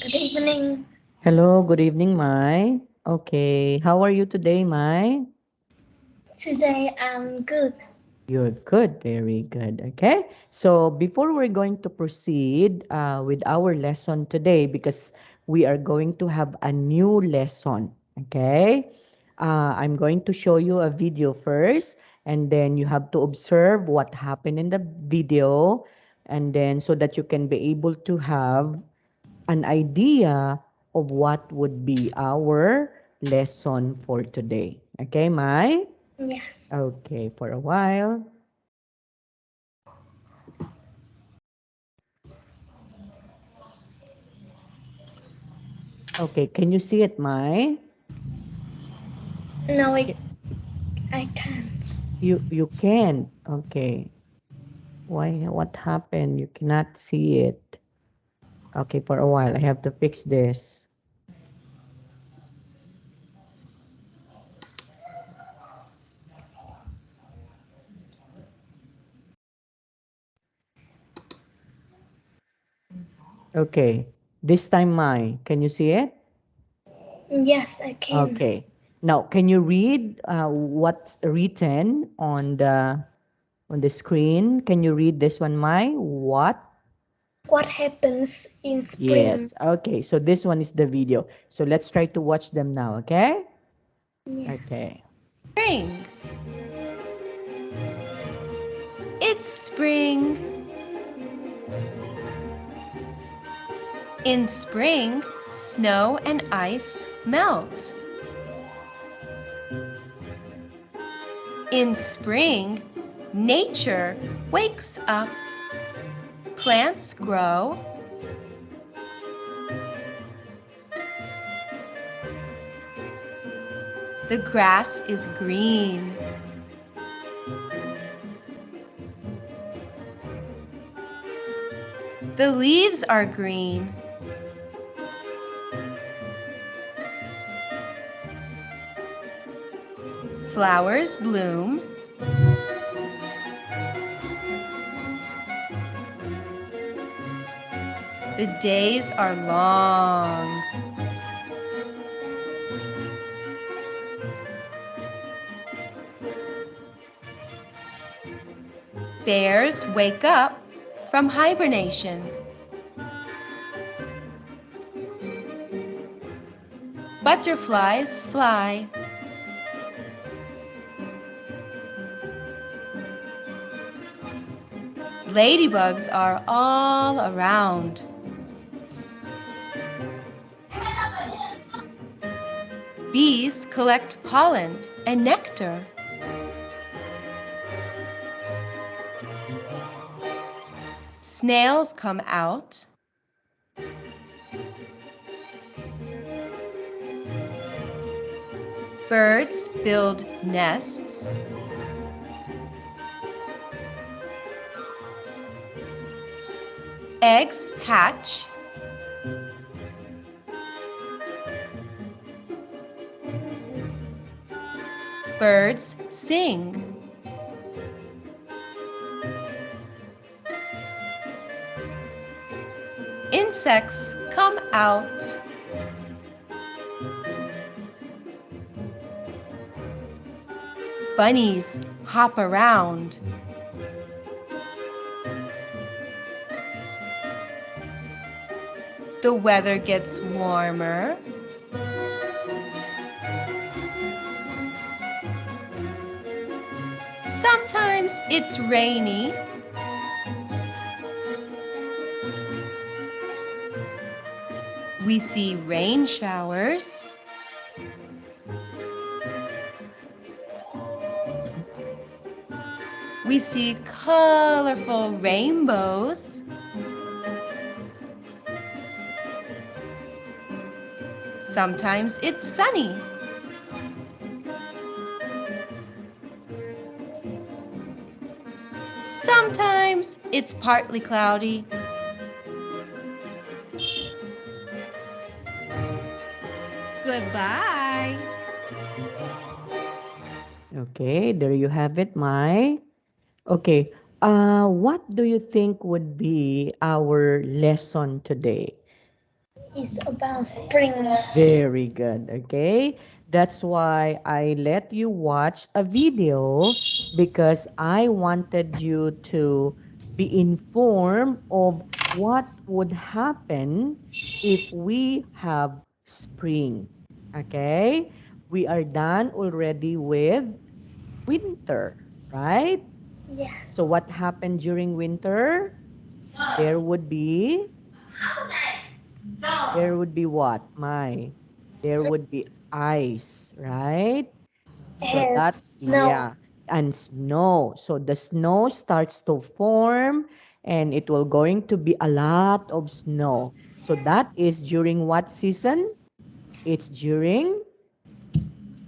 Good evening. Hello, good evening, Mai. Okay, how are you today, Mai? Today I'm good. You're good, very good. Okay, so before we're going to proceed with our lesson today, because we are going to have a new lesson, okay? I'm going to show you a video first, and then you have to observe what happened in the video, and then so that you can be able to have an idea of what would be our lesson for today. Okay, Mai? Yes. Okay, for a while. Okay, can you see it, Mai? No, K- I can't. you can. Okay. Why what happened? You cannot see it. Okay, for a while. I have to fix this. Okay. This time, Mai, can you see it? Yes, I can. Okay. Now, can you read what's written on the screen? Can you read this one, Mai? What? What happens in spring? Yes. Okay. So this one is the video. So let's try to watch them now. Okay. Yeah. Okay. Spring. It's spring. In spring, snow and ice melt. In spring, nature wakes up. Plants grow. The grass is green. The leaves are green. Flowers bloom. The days are long. Bears wake up from hibernation. Butterflies fly. Ladybugs are all around. Bees collect pollen and nectar. Snails come out. Birds build nests. Eggs hatch. Birds sing. Insects come out. Bunnies hop around. The weather gets warmer. Sometimes it's rainy. We see rain showers. We see colorful rainbows. Sometimes it's sunny. Sometimes it's partly cloudy. Goodbye. Okay, there you have it, Mai. Okay. What do you think would be our lesson today? Is about spring. Very good. Okay. That's why I let you watch a video because I wanted you to be informed of what would happen if we have spring. Okay. We are done already with winter, right? So Yes. what happened during winter? There would be There would be what? There would be ice, right? So Have that, snow. yeah, and snow. So the snow starts to form and it will going to be a lot of snow. So that is during what season? It's during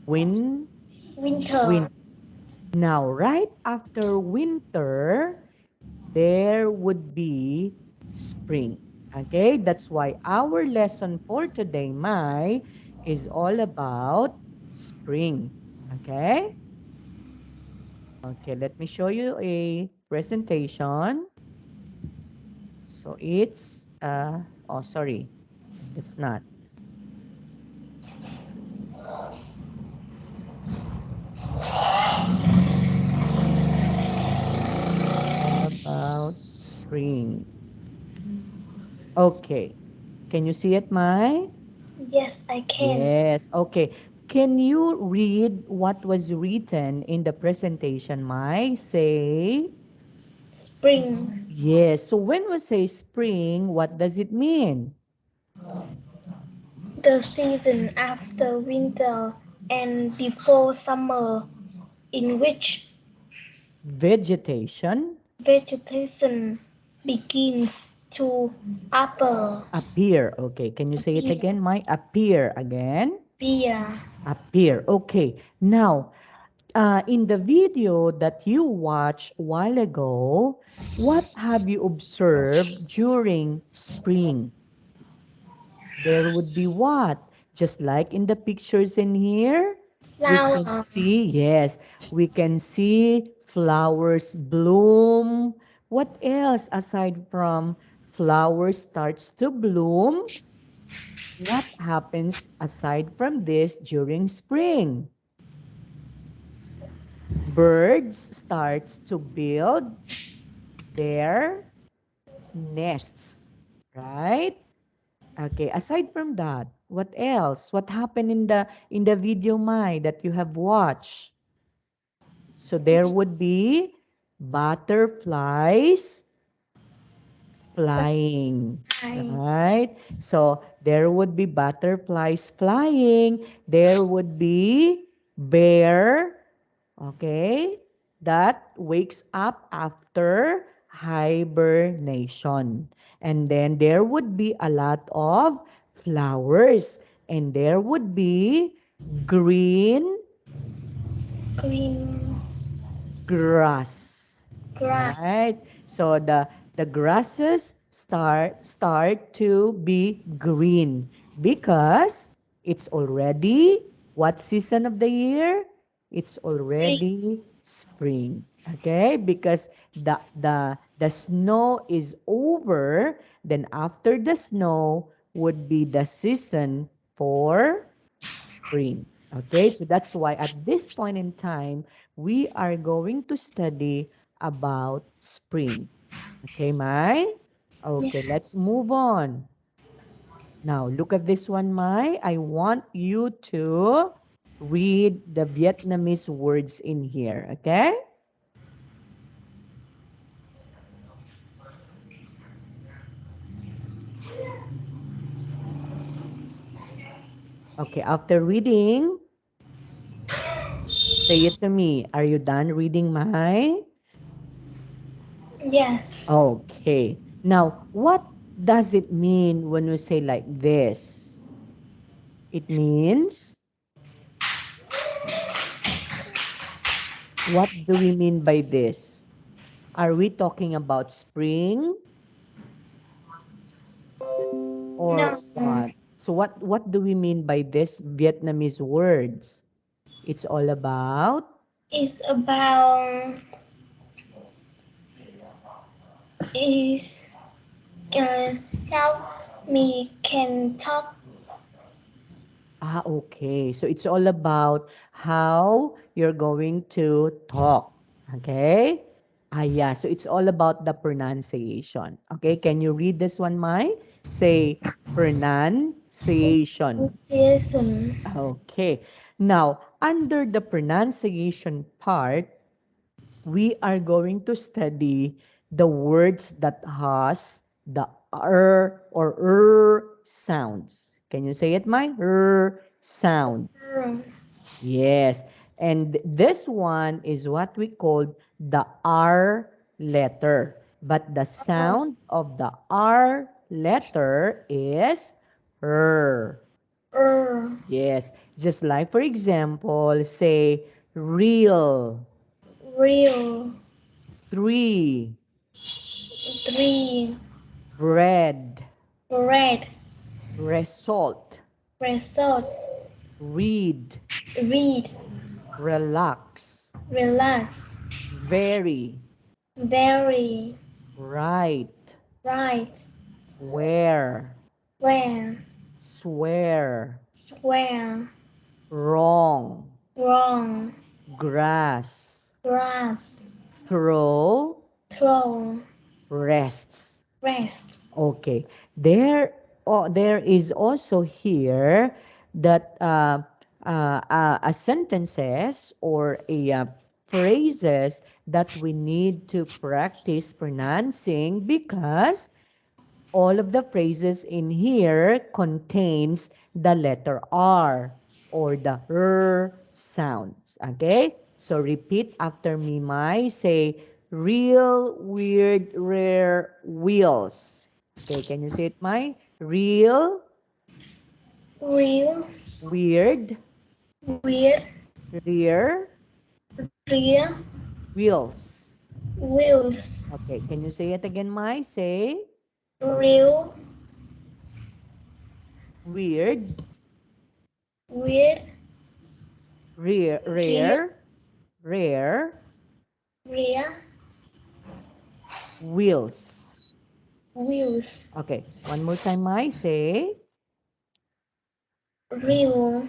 win, Winter. win. Now, right after winter, there would be spring. Okay, that's why our lesson for today, Mai, is all about spring. Okay, okay, let me show you a presentation. So it's, oh, sorry, it's not. All about spring. Okay, can you see it, Mai? Yes, I can. Yes, okay. Can you read what was written in the presentation, Mai? Say, Spring. yes. So when we say spring, what does it mean? The season after winter and before summer, in which Vegetation vegetation begins to upper appear. Okay, can you say it appear. again, Mai? Appear again. appear. Appear. Okay. Now, in the video that you watched a while ago, what have you observed during spring? There would be what? Just like in the pictures in here, we can Flower. see, yes, we can see flowers bloom. What else aside from flowers starts to bloom? What happens aside from this during spring? Birds starts to build their nests, right? Okay, aside from that, what else? What happened in the video, Mai, that you have watched? So there would be butterflies flying, I right? So there would be butterflies flying. There would be bear, okay, that wakes up after hibernation. And then there would be a lot of flowers. And there would be green green grass, grass. right? So the grasses start to be green because it's already what season of the year? It's Spring. already spring. Okay? Because the snow is over, then after the snow would be the season for spring. Okay? So that's why at this point in time we are going to study about spring. Okay, Mai? Yeah. Okay, let's move on. Now, look at this one, Mai. I want you to read the Vietnamese words in here, okay? Okay, after reading, say it to me. Are you done reading, Mai? Yes. Okay. Now, what does it mean when we say like this? It means, what do we mean by this? Are we talking about spring or No. what? So what do we mean by this Vietnamese words? It's all about It's about is uh, how Me can talk Ah, okay. So it's all about how you're going to talk. Okay? Ah, yeah. So it's all about the pronunciation. Okay? Can you read this one, Mai? Say pronunciation. pronunciation. Okay. Now, under the pronunciation part, we are going to study the words that has the or sounds. Can you say it, Mai? Sound. R, Yes. And this one is what we call the R letter. But the R, sound of the R letter is R. R, Yes. Just like, for example, say real, real, three, three, bread, red, result, result, read, read, relax, relax, very, very, right, right, where, where, swear, square, wrong, wrong, grass, grass, throw, throw, rests. rest, Okay. There, there is also here that a sentences or a phrases that we need to practice pronouncing because all of the phrases in here contains the letter R or the R sounds. Okay? So repeat after me, Mai. Say, real, weird, rare, wheels. Okay, can you say it, Mai? Real, real, weird, weird, rare, real, wheels. wheels, Okay, can you say it again, Mai? Say, real, weird, weird, rare, real, rare, rare, real, wheels. wheels, Okay, one more time, I say real,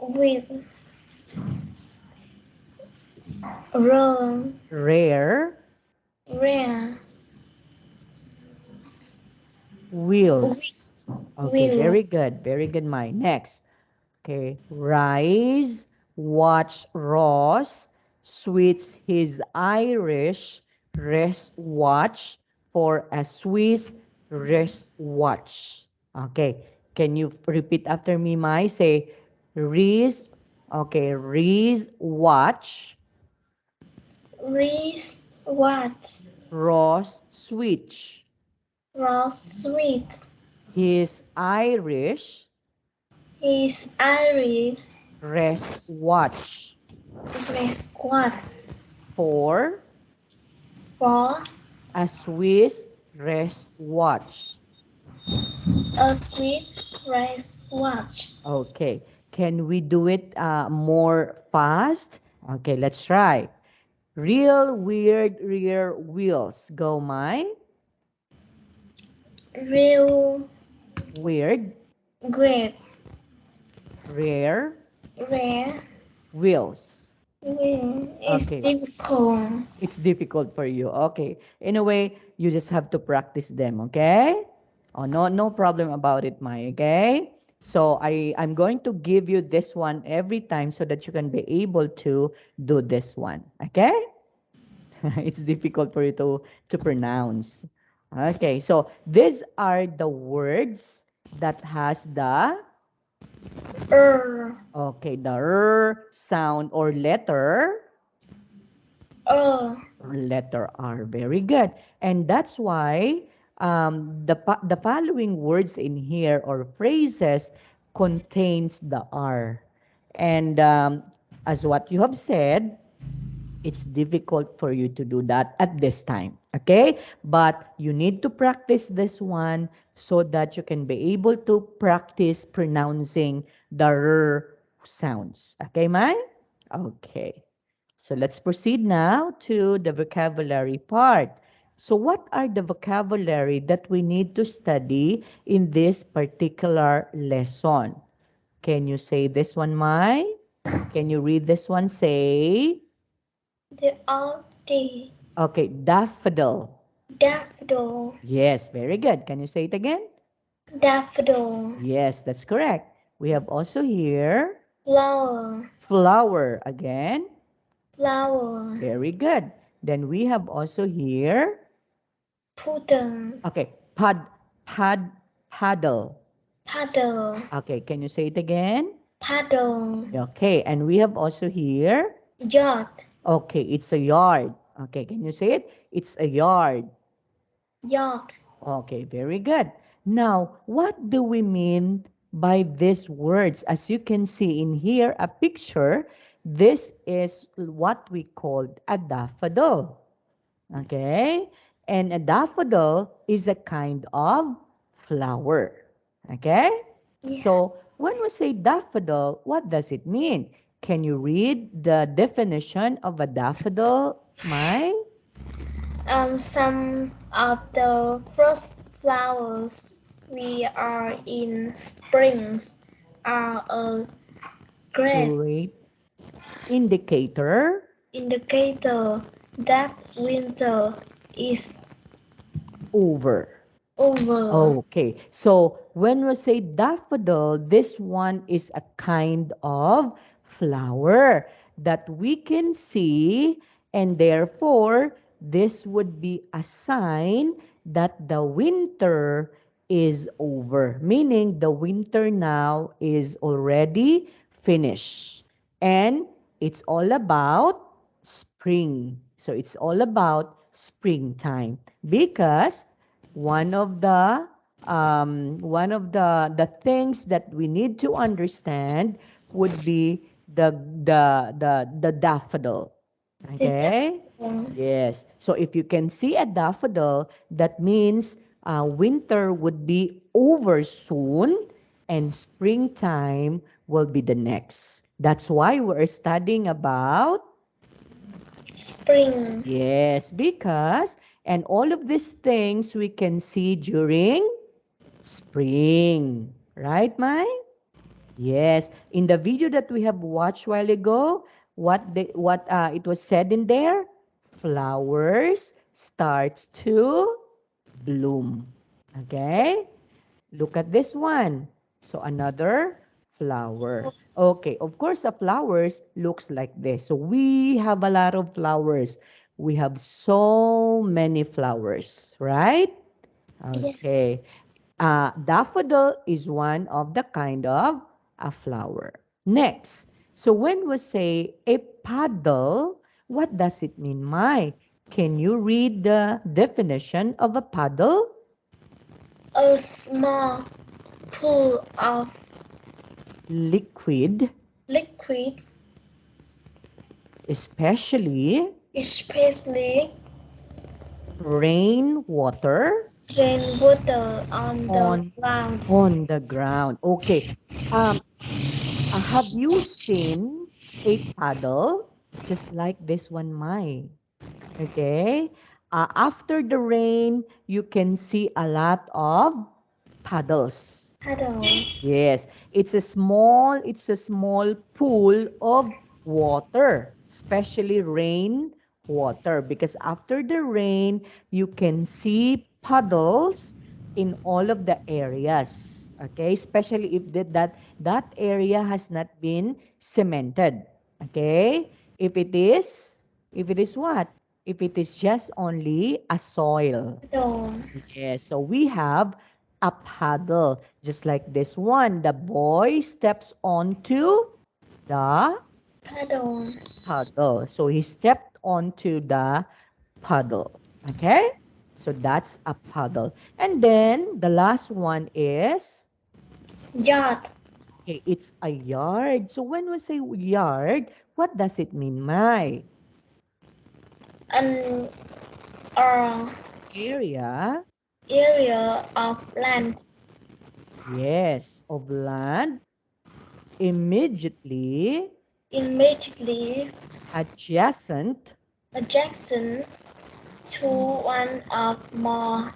wheel, roll, rare rare, wheels. Okay, wheel, very good. Very good, my. Next. Okay, rise, watch Ross, switch his Irish, rest watch for a Swiss wrist watch. Okay, can you repeat after me, Mai? Say, Reese, okay, Reese watch, wrist, watch, Ross switch. Ross, sweet, His Irish his Irish, rest watch breast squat, for for a Swiss rest watch. a sweet rice watch, Okay. Can we do it more fast? Okay, let's try. Real weird rear wheels. Go my real, weird great, rear rare, wheels. it's Okay. difficult. It's difficult for you. Okay. In a way, you just have to practice them, okay? Oh, no problem about it, Mai, okay? So I'm going to give you this one every time so that you can be able to do this one, okay? It's difficult for you to pronounce. Okay, so these are the words that has the Er, okay, the R sound or er, letter R. Very good. And that's why the following words in here or phrases contains the R. And as what you have said, it's difficult for you to do that at this time. Okay? But you need to practice this one so that you can be able to practice pronouncing the R sounds. Okay, Mai? Okay. So let's proceed now to the vocabulary part. So what are the vocabulary that we need to study in this particular lesson? Can you say this one, Mai? Can you read this one? Say, There are the okay, daffodil. daffodil, Yes, very good. Can you say it again? daffodil, Yes, that's correct. We have also here flower, flower again. flower, Very good. Then we have also here, puddle, okay, pad, paddle. paddle, Okay, can you say it again? paddle, Okay, and we have also here, yacht, okay, it's a yard. Okay, can you say it? It's a yard. yacht, Okay, very good. Now, what do we mean by these words? As you can see in here, a picture, this is what we called a daffodil. Okay? And a daffodil is a kind of flower. Okay? yeah. So, when we say daffodil, what does it mean? Can you read the definition of a daffodil, Mai? Some of the first flowers we are in springs are a great Great indicator indicator that winter is over. over. Okay, so when we say daffodil, this one is a kind of flower that we can see, and therefore, this would be a sign that the winter is over, meaning the winter now is already finished. And it's all about spring. So it's all about springtime because one of the things that we need to understand would be the daffodil. The Okay? daffodil. Yes. So if you can see a daffodil, that means winter would be over soon and springtime will be the next. That's why we're studying about. Spring. Yes, because, and all of these things we can see during spring. Right, Mai? Yes. In the video that we have watched while ago, what it was said in there? Flowers starts to bloom. Okay? Look at this one. So another flower. Okay, of course, the flowers looks like this. So we have a lot of flowers. We have so many flowers, right? Yes. Okay. Daffodil is one of the kind of a flower. Next, so when we say a puddle, what does it mean, Mai? Can you read the definition of a puddle? A small pool of Liquid, liquid, especially especially rainwater rainwater on the on ground. on the ground. Okay. Um, have you seen a puddle just like this one, Mai? Okay. After the rain, you can see a lot of puddles. Paddle. Yes, it's a small pool of water, especially rain water, because after the rain, you can see puddles in all of the areas. Okay, especially if that area has not been cemented. Okay, if it is, if it is what? If it is just only a soil. Paddle. Yes, so we have a paddle, just like this one. The boy steps onto the Paddle. puddle. So he stepped onto the puddle. Okay? So that's a puddle. And then the last one is, Yacht. okay, it's a yard. So when we say yard, what does it mean, Mai? An uh, Area, area of land yes, of land immediately immediately adjacent adjacent to one or more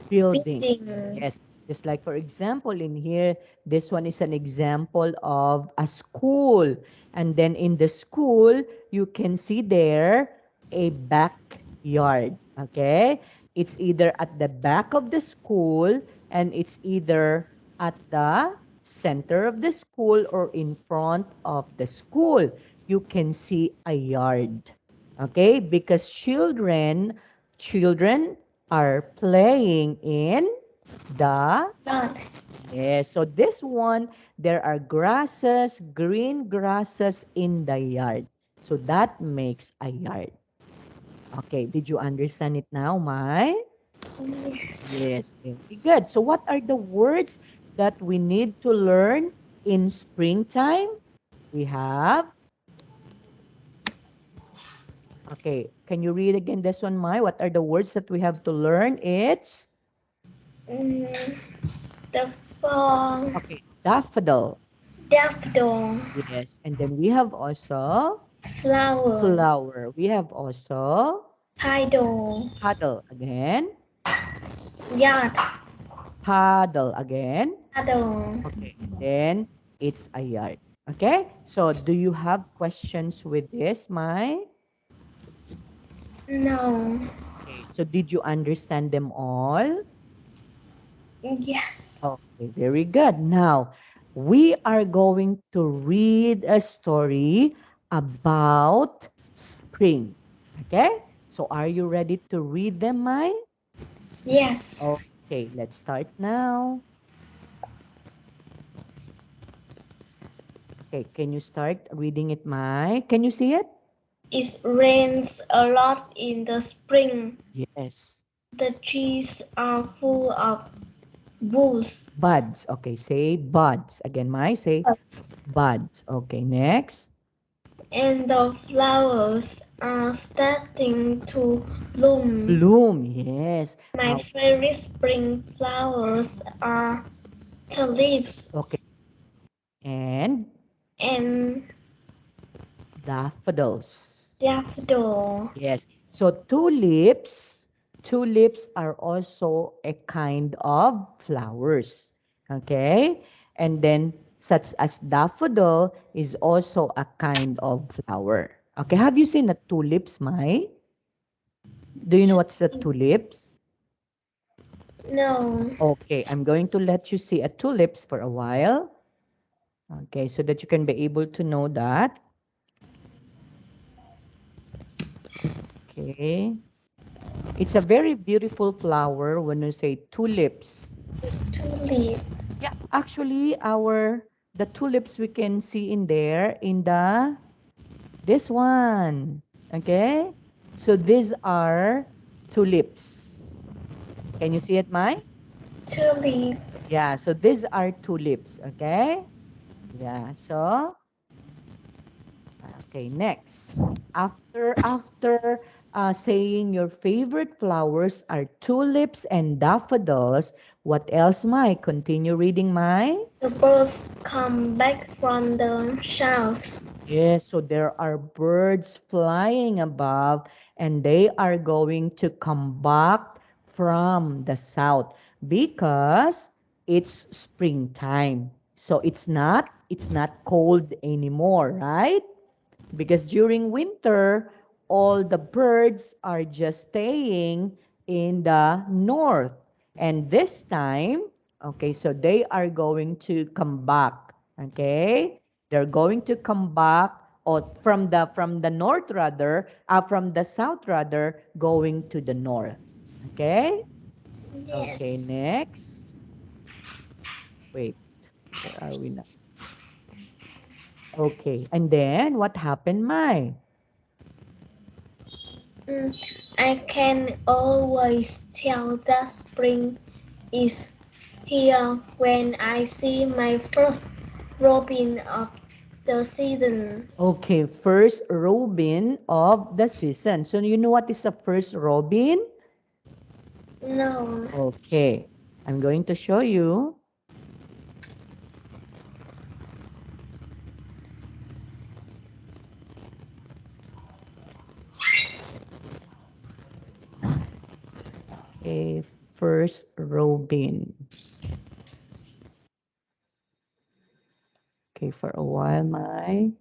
Buildings. building. Yes. Just like, for example, in here, this one is an example of a school. And then in the school, you can see there a backyard. Okay. It's either at the back of the school, and it's either at the center of the school or in front of the school. You can see a yard. Okay. Because children are playing in the Yard yes. So this one, there are grasses, green grasses in the yard. So that makes a yard. Okay, did you understand it now, Mai? yes Yes, very good. So what are the words that we need to learn in springtime? We have, okay, can you read again this one, Mai? What are the words that we have to learn? It's, mm, the fall okay, daffodil. daffodil Yes, and then we have also flower flower. We have also idol puddle again, yard puddle again. idol. Okay, and then it's a yard. Okay, so do you have questions with this, Mai? No. Okay, so did you understand them all? Yes. Okay, very good. Now, we are going to read a story about spring. Okay, so are you ready to read them, Mai? Yes. Okay, let's start now. Okay, can you start reading it, Mai? Can you see it? It rains a lot in the spring. Yes. The trees are full of buds. Buds. Okay, say buds. Again, Mai, say buds. Okay, next. And the flowers are starting to bloom. Bloom. Yes. My favorite spring flowers are tulips Okay. And and daffodils. daffodil. Yes. So tulips are also a kind of flowers. Okay? And then such as daffodil is also a kind of flower. Okay, have you seen a tulips, Mai? Do you know what's a tulips? No, Okay, I'm going to let you see a tulips for a while. Okay, so that you can be able to know that. Okay. It's a very beautiful flower when you say tulips. tulip. Yeah, actually the tulips we can see in there in the this one. Okay? So these are tulips. Can you see it, Mai? Tulip. Yeah, so these are tulips, okay? Yeah, so okay, next. After saying your favorite flowers are tulips and daffodils, what else, Mai? Continue reading, Mai. The birds come back from the south. Yes, so there are birds flying above and they are going to come back from the south because it's springtime. So it's not cold anymore, right? Because during winter, all the birds are just staying in the north. And this time, okay, so they are going to come back. Okay? They're going to come back or from the north rather, from the south rather, going to the north. Okay? Okay, Yes. next. Wait, where are we now? Okay, and then what happened, Mai? Mm, I can always tell that spring is here when I see my first robin of the season. Okay, first robin of the season. So you know what is a first robin? No, Okay, I'm going to show you. Okay, first Robin. Okay, for a while, my.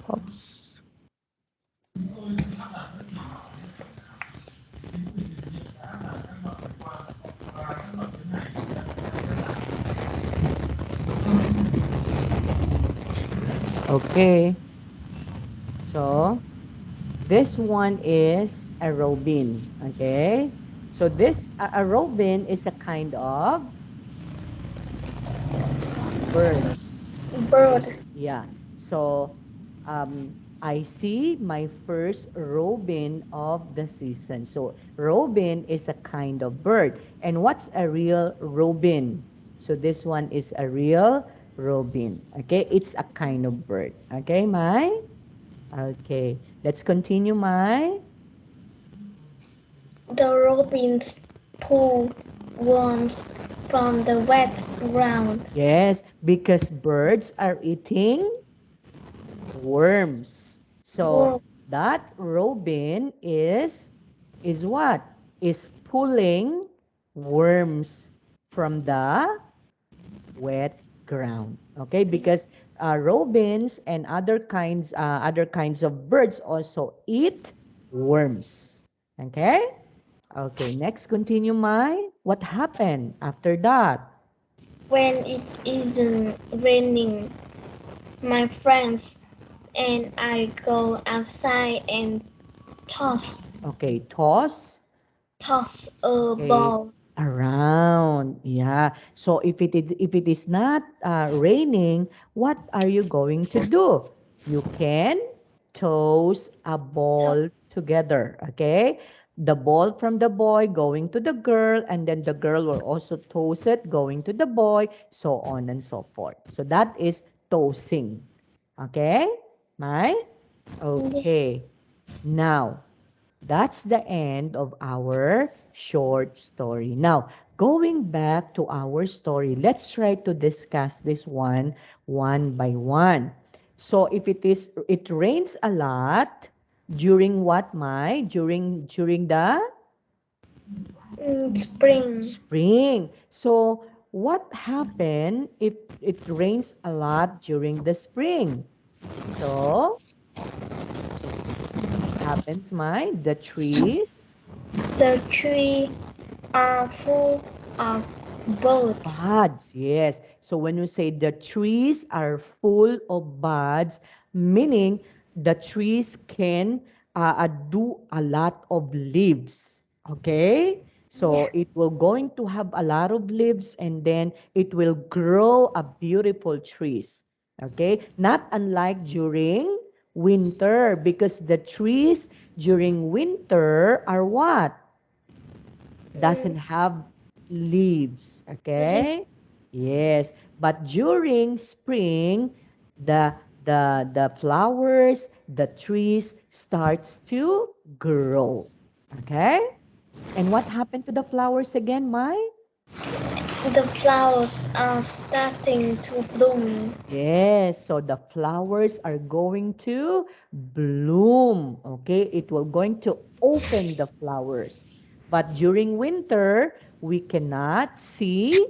Oops. Okay, so this one is a robin. Okay, so this a robin is a kind of birds. Okay, bird, yeah. So I see my first robin of the season. So robin is a kind of bird. And what's a real robin? So this one is a real robin. Okay, it's a kind of bird. Okay, my. Okay, let's continue, my. the robins pull worms from the wet ground. Yes, because birds are eating worms. So Worm, that robin is what? Is pulling worms from the wet ground. Okay, because robins and other kinds of birds also eat worms. Okay? Okay, next continue, my. What happened after that? when it isn't raining, my friends and I go outside and toss Okay, toss. toss a Okay, ball. around. Yeah. So if it is not raining, what are you going to do? You can toss a To- ball together. Okay. The ball from the boy going to the girl, and then the girl will also toss it going to the boy, so on and so forth. So that is tossing. Okay, Mai? yes. Okay. Now, that's the end of our short story. Now, going back to our story, let's try to discuss this one by one. So if it rains a lot during what, Mai? During the Spring. spring. So what happened if it rains a lot during the spring? So what happens, Mai? The trees. The tree are full of birds. Buds, yes. So when you say the trees are full of buds, meaning the trees can do a lot of leaves. Okay? Yeah. So it will going to have a lot of leaves and then it will grow a beautiful trees. Okay? Not unlike during winter because the trees during winter are what? Mm, Doesn't have leaves. leaf. Okay? Yes. But during spring, the the flowers, the trees starts to grow. Okay? And what happened to the flowers again, Mai? The flowers are starting to bloom. Yes, so the flowers are going to bloom. Okay, it will going to open the flowers. But during winter, we cannot see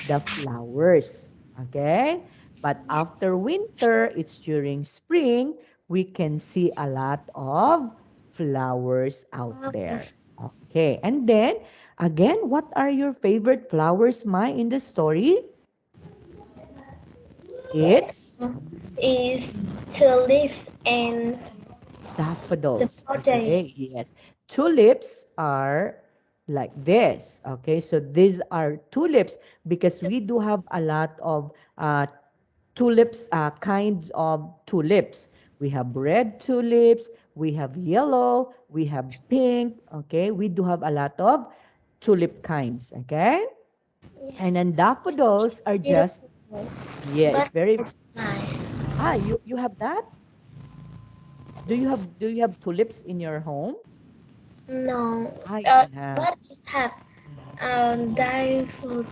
the flowers. Okay? But after winter, it's during spring, we can see a lot of flowers out there. Flowers Okay. And then, again, what are your favorite flowers, Mai, in the story? It's is tulips and the daffodils. body. Okay. Yes. Tulips are like this. Okay. So these are tulips because we do have a lot of tulips, kinds of tulips. We have red tulips, we have yellow, we have pink, okay? We do have a lot of tulip kinds, okay? And Yes, then daffodils it's are just, beautiful, yeah, it's but very, it's mine. you have that? Do you have tulips in your home? No, You don't have. but it have dye fruit.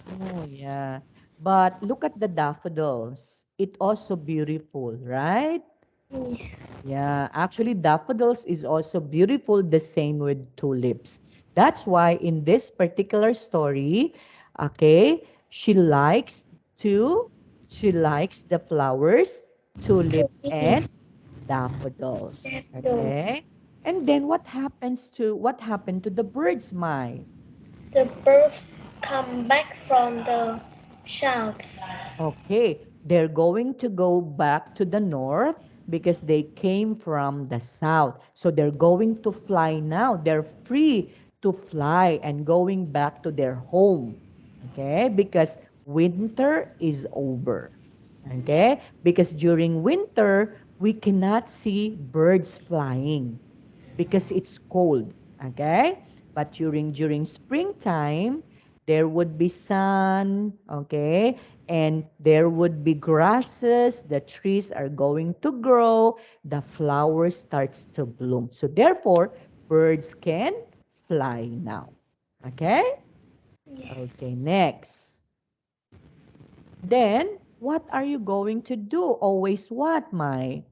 Oh, yeah. But look at the daffodils. It also beautiful, right? Yes, Yeah, actually, daffodils is also beautiful, the same with tulips. That's why in this particular story, okay, she likes to, she likes the flowers, two tulips, and leaves. daffodils. Daffodil. Okay. And then what happened to the birds, Mai? The birds come back from the south. Okay, they're going to go back to the north because they came from the south. So they're going to fly now. They're free to fly and going back to their home. Okay, because winter is over. Okay, because during winter, we cannot see birds flying because it's cold. Okay? But during springtime, there would be sun, okay? And there would be grasses, the trees are going to grow, the flower starts to bloom. So therefore, birds can fly now. Okay? Yes. Okay, next. Then, what are you going to do? Always what, Mai?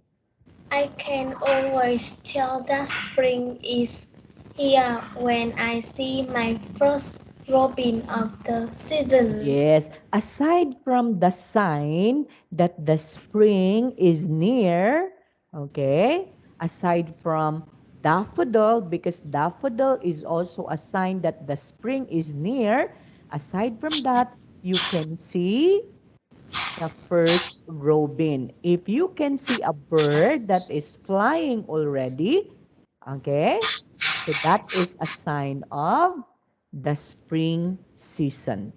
I can always tell that spring is here when I see my first robin of the season. Yes, aside from the sign that the spring is near, okay, aside from daffodil, because daffodil is also a sign that the spring is near, aside from that, you can see the first robin. If you can see a bird that is flying already, okay, so that is a sign of the spring season.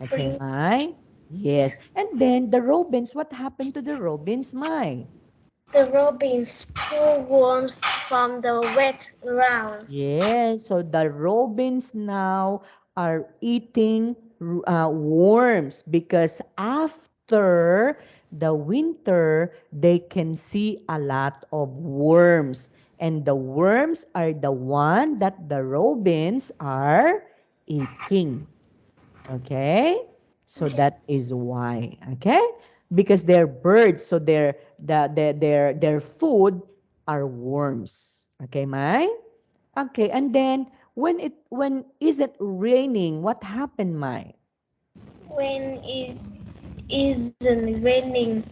Okay, Spring, Mai? Yes. And then the robins, what happened to the robins, Mai? the robins pull worms from the wet ground. Yes, so the robins now are eating worms because after the winter, they can see a lot of worms. And the worms are the one that the robins are eating. Okay? So that is why. Okay? Because they're birds, so their food are worms. Okay, Mai? Okay, and then when is it raining, what happened, Mai? When it isn't raining,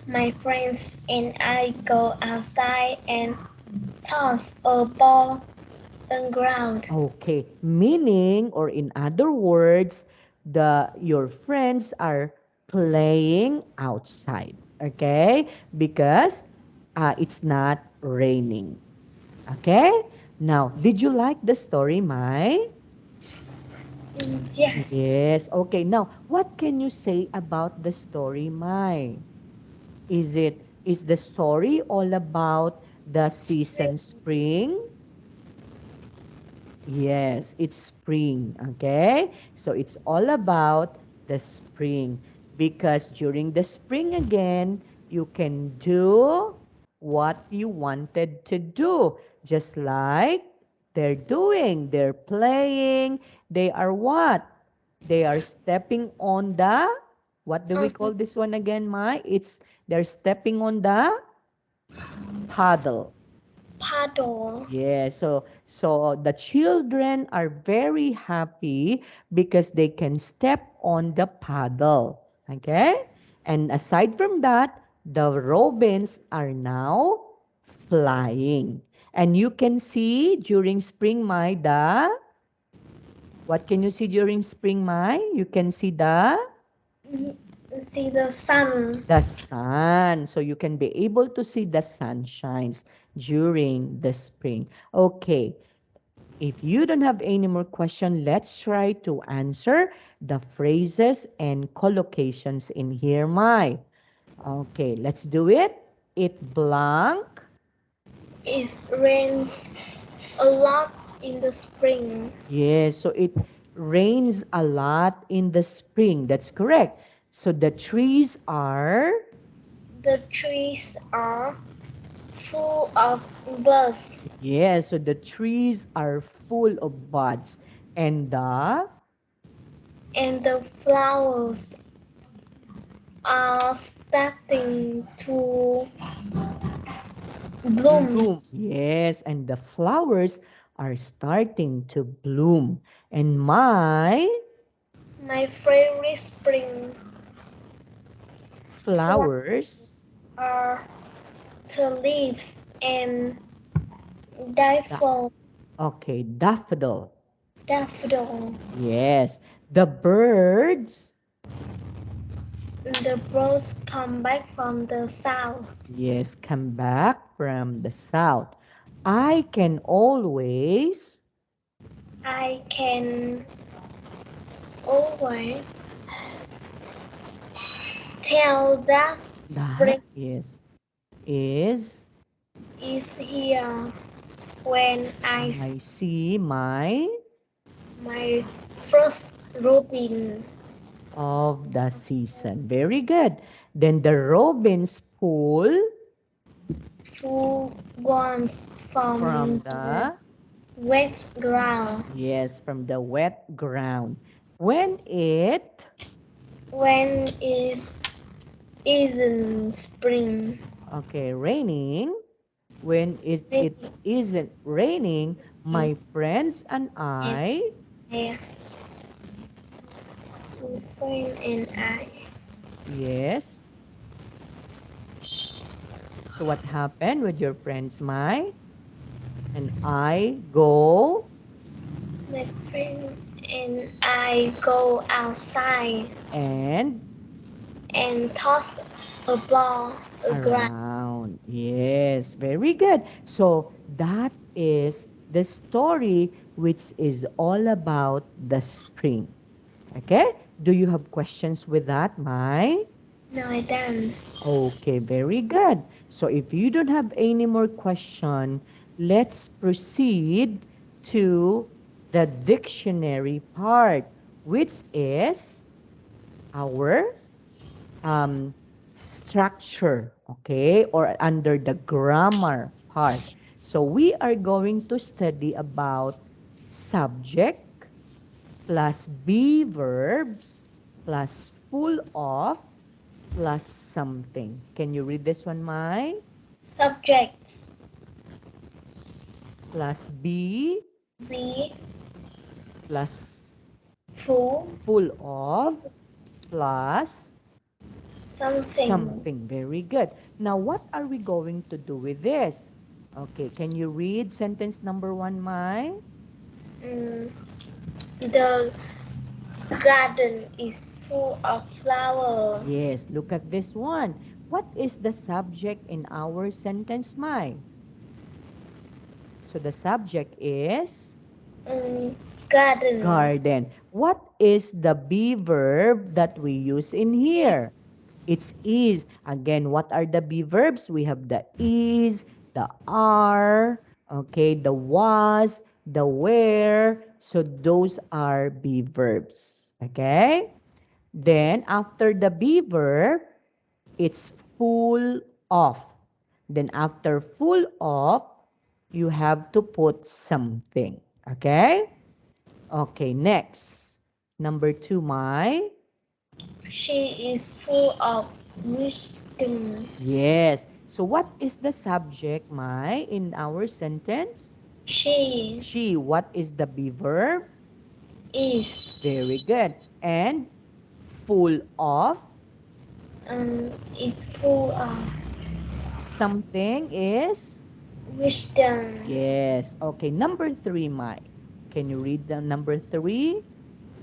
my friends and I go outside and toss a ball on ground. Okay, meaning or in other words, the your friends are playing outside. Okay? Because it's not raining. Okay? Now, did you like the story, Mai? Yes, Yes. Okay. Now, what can you say about the story, Mai? Is the story all about the spring. season spring? Yes, it's spring, okay? So it's all about the spring because during the spring again, you can do what you wanted to do, just like they're doing. They're playing. They are what? They are stepping on the, what do we Um, call this one again, Mai? They're stepping on the paddle. paddle. Yeah, so the children are very happy because they can step on the paddle. Okay? And aside from that, the robins are now flying. And you can see during spring, Mai, what can you see during spring, Mai? You can see See the sun. the sun. So you can be able to see the sun shines during the spring. Okay. If you don't have any more question, let's try to answer the phrases and collocations in here, Mai. Okay, let's do it. It blank It rains a lot in the spring. Yes, so it rains a lot in the spring. That's correct. So the trees are, The trees are full of buds, yes, so the trees are full of buds. And the and the flowers are starting to bloom. bloom. Yes, and the flowers are starting to bloom. And My favorite spring flowers, flowers are tulips and da- daffodil. okay, daffodil. Daffodil. Yes, the birds, The birds come back from the south. yes, come back from the south. I can always, I can always tell that that spring is, is here when I I see see my first robin of the season. Very good. Then the robins pull full worms from from the the, wet ground. yes, from the wet ground. When it, When is in spring, okay, raining, when when it isn't raining, it my friends and and I, I, friend and I, yes. So what happened with your friends, my and I go my friend and I go outside and and toss a ball around. around. Yes, very good. So that is the story which is all about the spring. Okay? Do you have questions with that, Mai? No, I don't. Okay, very good. So if you don't have any more question, let's proceed to the dictionary part, which is our structure, okay, or under the grammar part. So we are going to study about subject plus be verbs plus full of plus something. Can you read this one, Mai? Subject Plus be be plus full full of plus something. something. Very good. Now, what are we going to do with this? Okay, can you read sentence number one, Mai? Mm, the garden is full of flowers. Yes, look at this one. What is the subject in our sentence, Mai? So the subject is Mm, garden garden. What is the be verb that we use in here? is It's is. Again, what are the be verbs? We have the is, the are, okay, the was, the were. So those are be verbs. Okay? Then after the be verb, it's full of. Then after full of, you have to put something. Okay? Okay, next. Number two, my. she is full of wisdom. Yes. So what is the subject, my, in our sentence? She She. What is the be verb? is Very good. And full of is full of something is? wisdom. Yes. Okay, number three, my. Can you read the number three?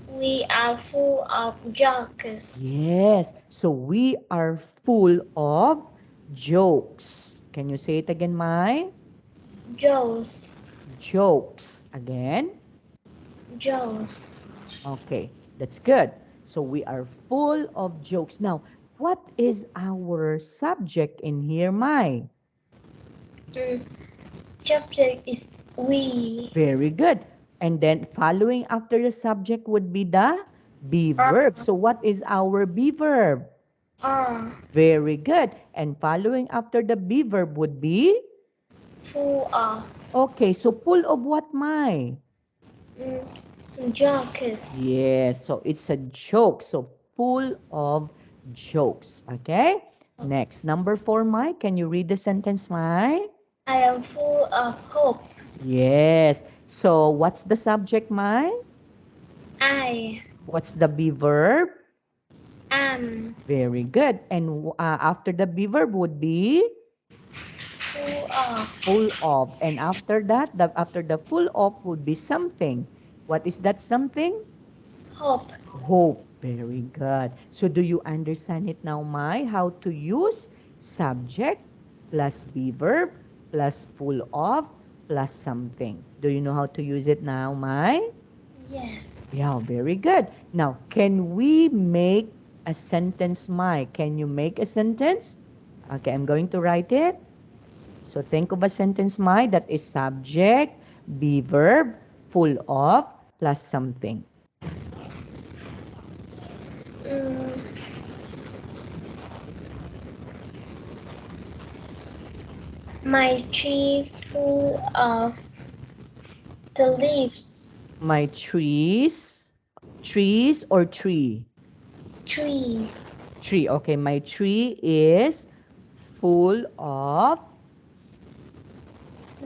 We are full of jokes. Yes. So we are full of jokes. Can you say it again, my? Jokes. Jokes. Again. Jokes. Okay, that's good. So we are full of jokes. Now, what is our subject in here, Mai? Mm, Subject is we. Very good. And then following after the subject would be the be Are. verb. So what is our be verb? Are. Very good. And following after the be verb would be? Full of. Okay, so full of what, Mai? Jokes. Yes, so it's a joke. So full of jokes. Okay? Next, number 4, Mai. Can you read the sentence, Mai? I am full of hope. Yes. So what's the subject, Mai? I What's the be verb? am Very good. And after the be verb would be full of full of. And after that, after the full of would be something. What is that something? hope. Hope. Very good. So do you understand it now, Mai? How to use subject plus be verb plus full of plus something. Do you know how to use it now, Mai? Yes. Yeah, very good. Now, can we make a sentence, Mai? Can you make a sentence? Okay, I'm going to write it. So think of a sentence, Mai, that is subject, be verb, full of, plus something. Mm, my tree full of the leaves. My trees or tree? Tree. Tree. Okay, my tree is full of,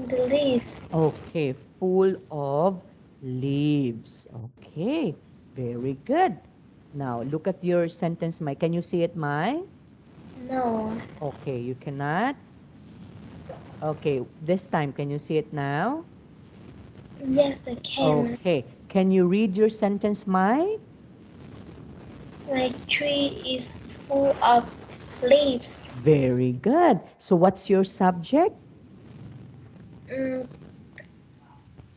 The leaf. okay, full of leaves. Okay, very good. Now, look at your sentence, Mai. Can you see it, Mai? No. Okay, you cannot. Okay, this time, can you see it now? Yes, I can. Okay, can you read your sentence, Mai? My tree is full of leaves. Very good. So, what's your subject? Mm,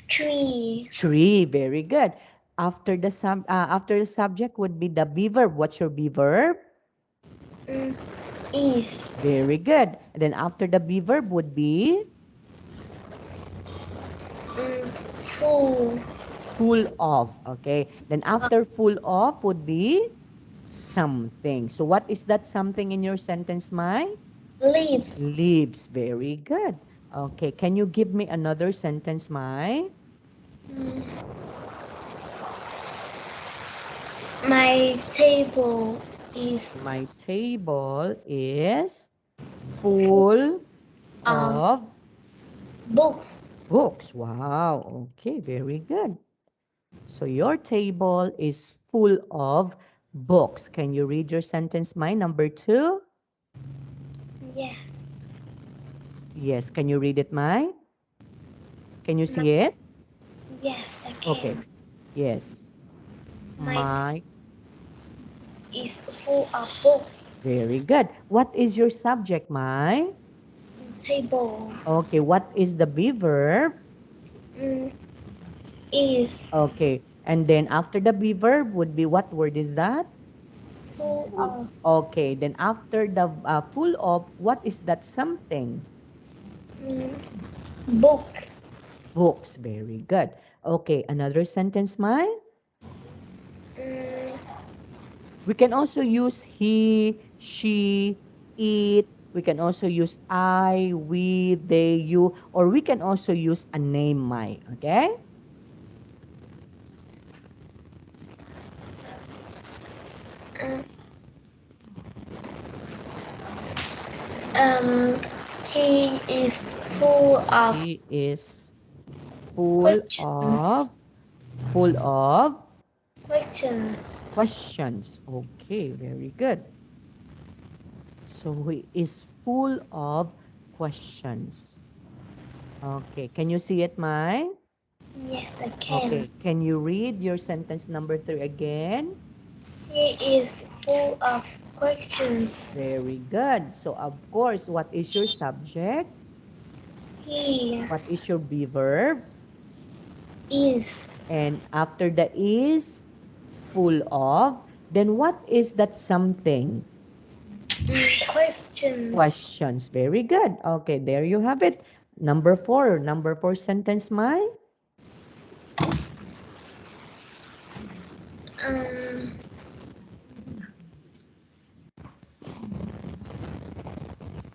tree. Tree. Very good. After the subject would be the be verb. What's your be verb? Mm, is. Very good. And then after the be verb would be Full full of. Okay. Then of after full of would be something. So what is that something in your sentence, Mai? leaves. Leaves. Very good. Okay. Can you give me another sentence, Mai? Mm, my table is My table is full full of of books. books. Wow. Okay. Very good. So your table is full of books. Can you read your sentence, my number 2? Yes. Yes. Can you read it, my? Can you My, see it? yes, I Okay. can. Yes. My My. is full of books. Very good. What is your subject, my? Table Okay. What is the be verb? mm, is Okay. And then after the be verb would be what word is that? full of Okay. Then after the full of, what is that something? mm, book. Books. Very good. Okay. Another sentence, my? Mm, We can also use he, she, it. We can also use I, we, they, you, or we can also use a name, my. Okay? uh, um, he is full of He is full of, questions. full of Questions. questions. Okay, very good. So he is full of questions. Okay, can you see it, my? Yes, I can. Okay, can you read your sentence number 3 again? He is full of questions. Very good. So, of course, what is your subject? He What is your be verb? is And after the is, full of, then what is that something? questions. Questions. Very good. Okay, there you have it. Number four sentence, my. Um,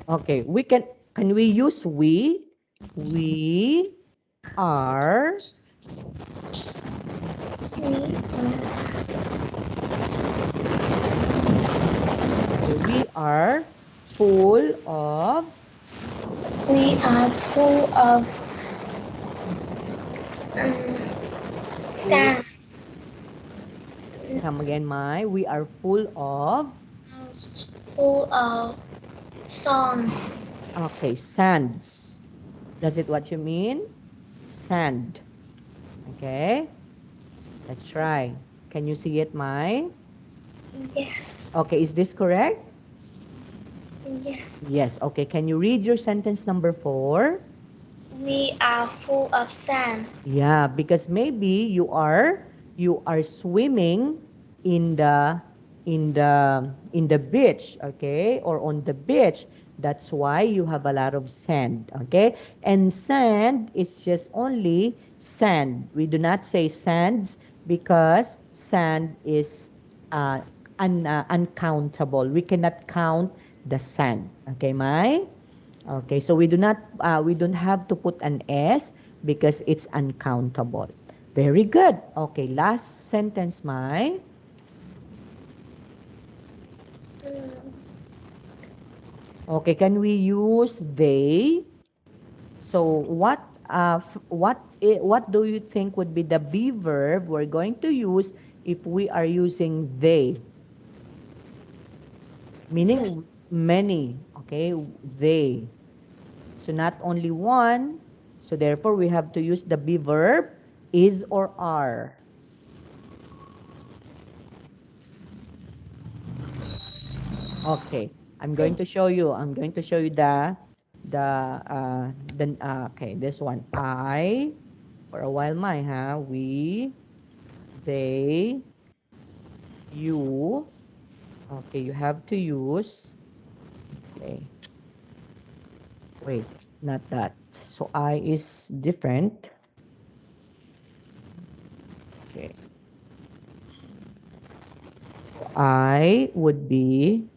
Okay, can we use we? We are okay, we are full of we are full of um, full sand, come again, my. We are full of full of songs. okay, sands. Does it what you mean? Sand. Okay, let's try. Can you see it, my? Yes, Okay, is this correct? yes. Yes. Okay, can you read your sentence number four? We are full of sand. Yeah, because maybe you are swimming in the beach, okay? Or on the beach. That's why you have a lot of sand, okay? And sand is just only sand. We do not say sands because sand is uh, uncountable. We cannot count the sand, okay, Mai? Okay, so we don't have to put an S because it's uncountable. Very good. Okay, last sentence, Mai. Mm, Okay, can we use they? So what do you think would be the be verb we're going to use if we are using they? yes, Meaning many, okay? They. So not only one. So therefore we have to use the be verb is or are. Okay, I'm going yes. to show you. I'm going to show you okay, this one. I for a while my we they you. Okay, you have to use okay. Wait, not that. So I is different. Okay. So I would be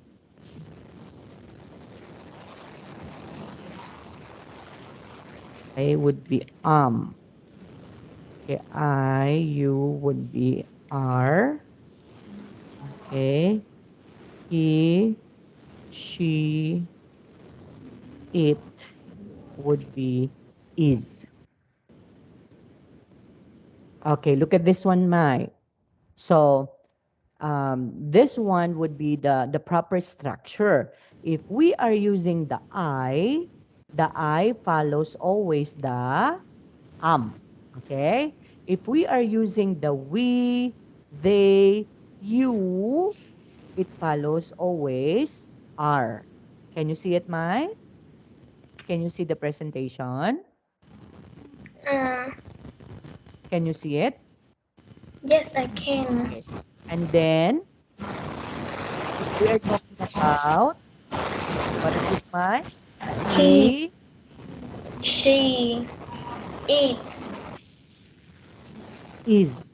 okay, you would be are. Okay. He, she, it would be is. Okay, look at this one, Mai. So this one would be the proper structure. If we are using the I follows always the Okay? If we are using the we, they, you, it follows always are. Can you see it, Mai? Can you see the presentation? Uh, Can you see it? yes, I can. Okay. And then, if we are talking about, what is this, Mai? He, He she, it, is.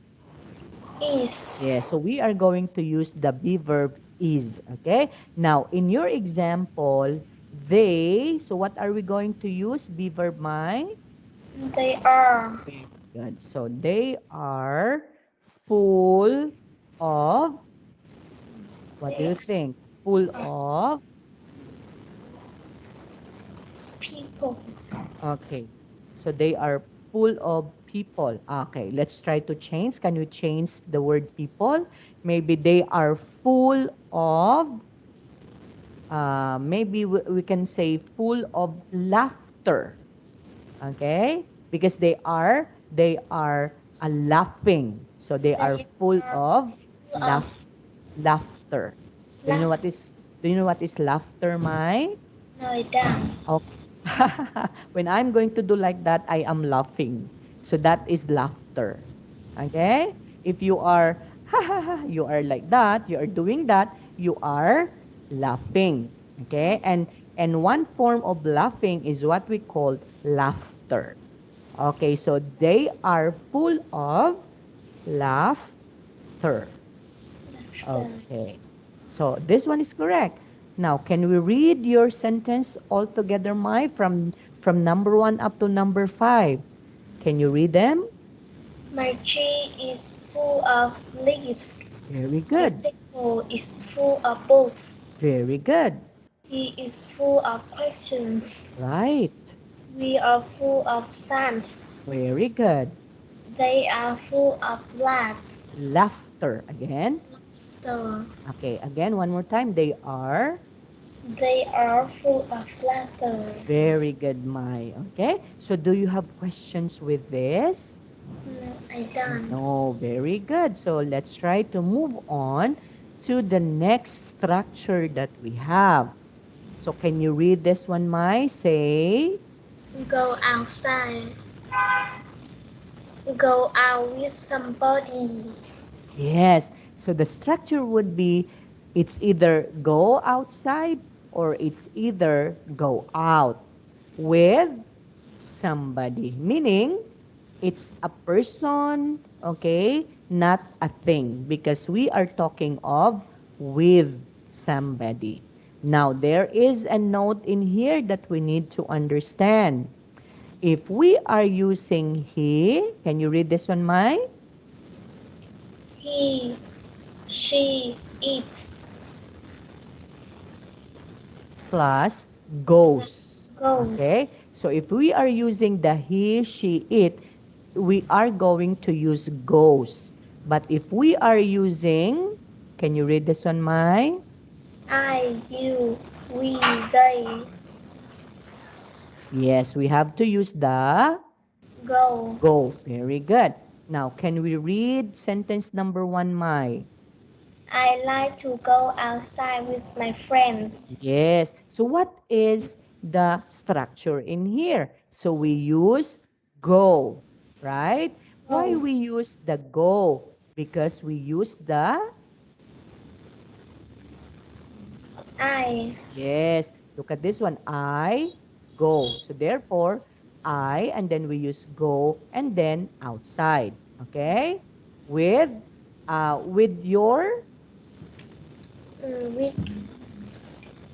is. Yeah, so we are going to use the be verb is. Okay. Now, in your example, they, so what are we going to use? Be verb, Mai? They are. Very good. So they are full of, what do They you think? Full are of, people. okay. So they are full of people. Okay, let's try to change. Can you change the word people? Maybe they are full of, maybe we can say full of laughter. Okay? Because they are laughing. So they are They full are of full of laugh laughter. Do you know what laughter. is do you know what is laughter, Mai? No, I don't. Okay. When I'm going to do like that, I am laughing. So that is laughter. Okay? If you are you are like that, you are doing that, you are laughing. Okay? And And one form of laughing is what we call laughter. Okay, so they are full of laughter. After. Okay, so this one is correct. Now, can we read your sentence all together, Mai, from number one up to number five? Can you read them? My tree is full of leaves. Very My good. table is full of books. Very good. He is full of questions. Right. We are full of sand. Very good. They are full of Laughter again. laughter. Okay, again, one more time. They are They are full of laughter. very good, Mai. Okay, so do you have questions with this? No, I done. No, very good. So let's try to move on to the next structure that we have. So can you read this one, Mai? Say, Go outside. Go out with somebody. yes. So the structure would be it's either go outside or it's either go out with somebody, meaning it's a person, okay, not a thing, because we are talking of with somebody. Now, there is a note in here that we need to understand. If we are using he, can you read this one, Mai? He, she, it, Plus goes. goes. Okay? So if we are using the he, she, it, we are going to use goes. But if we are using, can you read this one, Mai? I, you, we, they, Yes, we have to use the go. go. Very good. Now, can we read sentence number one, Mai? I like to go outside with my friends. Yes. So what is the structure in here? So we use go, right? Why Go. we use the go? Because we use the, I, yes, look at this one. I go. So therefore, I, and then we use go, and then outside. Okay? With, with your, with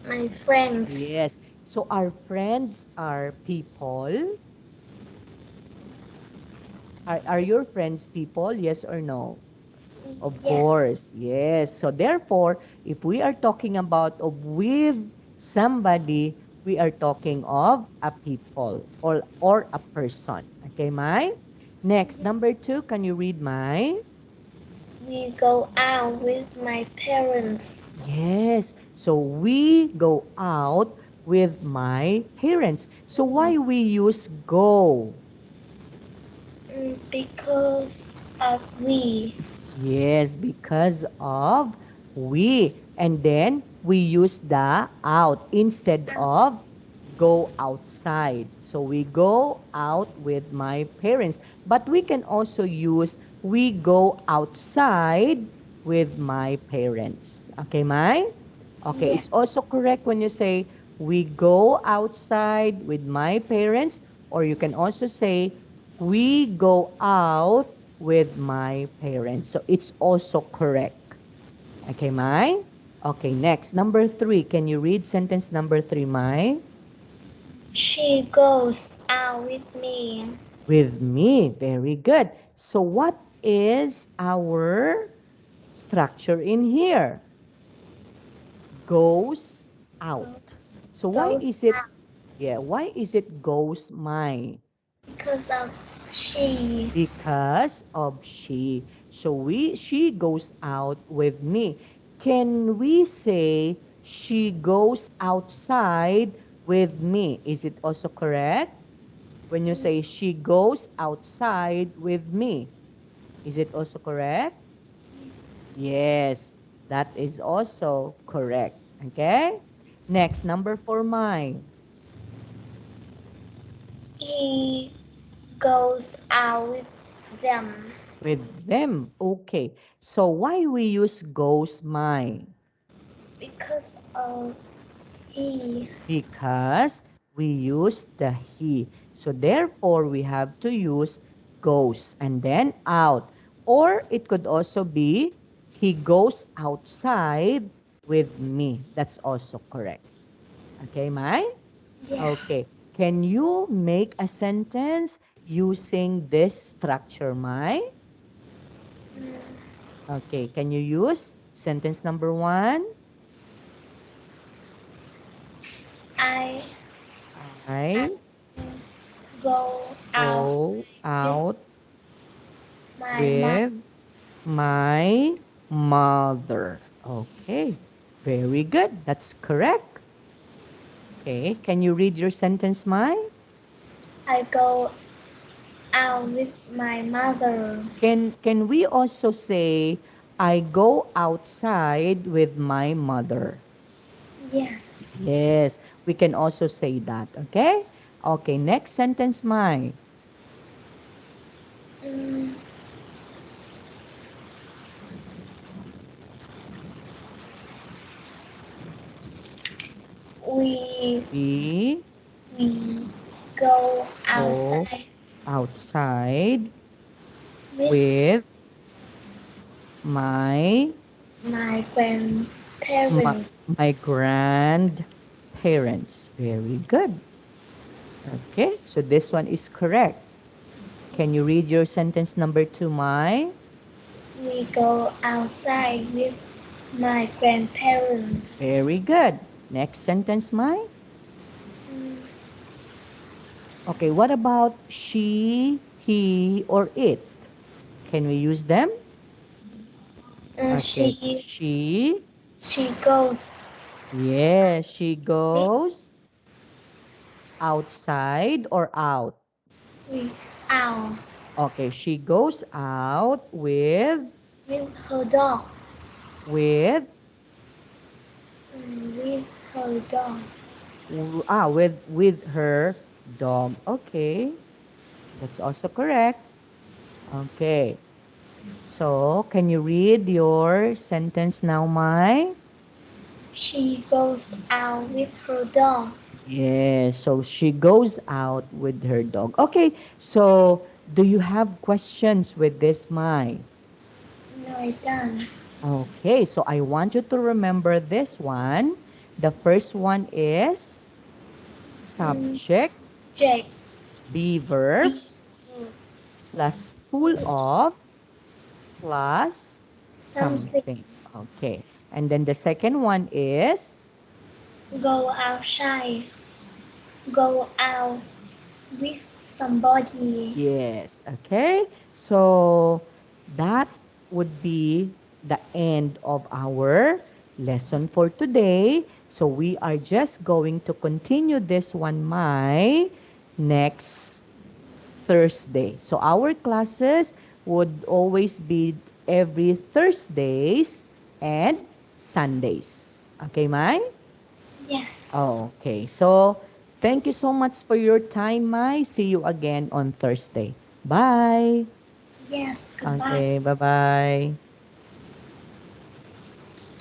my friends. yes. So our friends are people. Are your friends people? Yes or no? Of Yes. course, yes. So therefore, if we are talking about of with somebody, we are talking of a people or a person. Okay, Mai? Next, number two, can you read Mai? We go out with my parents. Yes. So we go out with my parents. So why we use go? Because of we. Yes, because of we. And then we use the out instead of go outside. So we go out with my parents. But we can also use we go outside with my parents. Okay, Mai? Okay, it's Yes. also correct when you say we go outside with my parents, or you can also say we go out with my parents. So it's also correct. Okay, Mai? Okay, next. Number three. Can you read sentence number three, Mai? She goes out with me. With me. Very good. So what is our structure in here? Goes out. Goes, So why goes is it, out yeah, why is it goes my? because of she. Because of she. So she goes out with me. Can we say she goes outside with me? Is it also correct? When you say she goes outside with me, is it also correct? Yes, that is also correct. Okay? Next, number four, mine. He goes out with them With them. Okay. So why we use goes mine? because of he, because we use the he. So therefore, we have to use goes and then out. Or it could also be he goes outside with me. That's also correct. Okay, Mai? yes. Okay. Can you make a sentence using this structure, Mai? Mm, Okay. Can you use sentence number one? I, I I go out go with out my mom. with my mother. Okay, very good. That's correct. Okay, can you read your sentence, Mai? I go out with my mother. Can we also say I go outside with my mother? Yes. Yes, we can also say that. Okay. Okay, next sentence, Mai. Mm, we We we go go outside outside with with my my my, grandparents. my grandparents. Very good. Okay, so this one is correct. Can you read your sentence number two, Mai? We go outside with my grandparents. Very good. Next sentence, Mai. Mm, Okay, what about she, he, or it? Can we use them? uh, Okay, she she goes yes, she with, goes outside or out. with our Okay, she goes out with her dog. with With her dog. with her dog. Okay, that's also correct. Okay. So, can you read your sentence now, Mai? She goes out with her dog. Yes, so she goes out with her dog. Okay, so do you have questions with this, Mai? No, I don't. Okay, so I want you to remember this one. The first one is Mm, subject, Jake, be verb, be plus full of, plus something. something. Okay, and then the second one is Go outside. Go out with somebody. yes, okay. So that would be the end of our lesson for today. So we are just going to continue this one, my next Thursday. So our classes would always be every Thursdays and Sundays. Okay, Mai? Yes. Okay. So thank you so much for your time, Mai. See you again on Thursday. Bye. Yes. Goodbye. Okay, bye-bye.